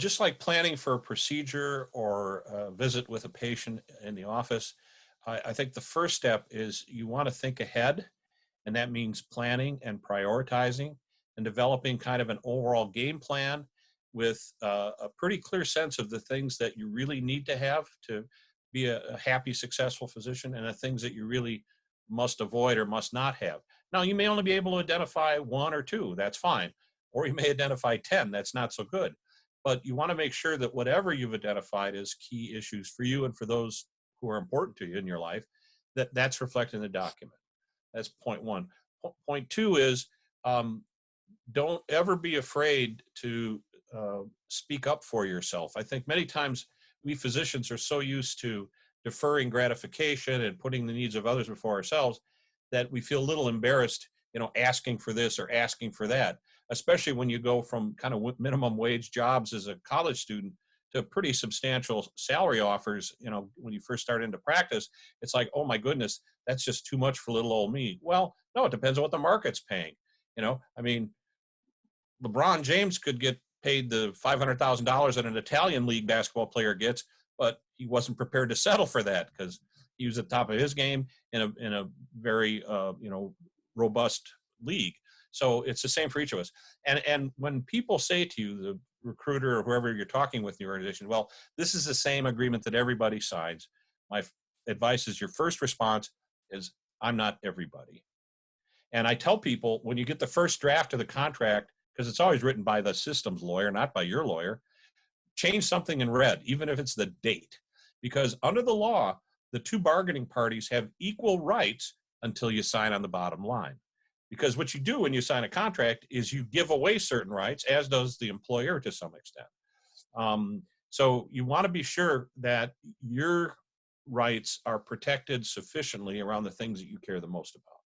just like planning for a procedure or a visit with a patient in the office, I think the first step is you want to think ahead, and that means planning and prioritizing and developing kind of an overall game plan with a pretty clear sense of the things that you really need to have to be a happy, successful physician, and the things that you really must avoid or must not have. Now, you may only be able to identify one or two, that's fine. Or you may identify 10, that's not so good. But you want to make sure that whatever you've identified as key issues for you and for those who are important to you in your life, that's reflected in the document. That's point one. Point two is um, don't ever be afraid to speak up for yourself. I think many times we physicians are so used to deferring gratification and putting the needs of others before ourselves that we feel a little embarrassed, asking for this or asking for that, especially when you go from kind of minimum wage jobs as a college student to pretty substantial salary offers. When you first start into practice, it's like, oh my goodness, that's just too much for little old me. Well, no, it depends on what the market's paying. I mean, LeBron James could get paid the $500,000 that an Italian league basketball player gets, but he wasn't prepared to settle for that because he was at the top of his game in a very robust league. So it's the same for each of us. And when people say to you, the recruiter or whoever you're talking with in your organization, well, this is the same agreement that everybody signs. My advice is your first response is, I'm not everybody. And I tell people when you get the first draft of the contract, because it's always written by the systems lawyer, not by your lawyer, change something in red, even if it's the date. Because under the law, the two bargaining parties have equal rights until you sign on the bottom line. Because what you do when you sign a contract is you give away certain rights, as does the employer to some extent. So you want to be sure that your rights are protected sufficiently around the things that you care the most about.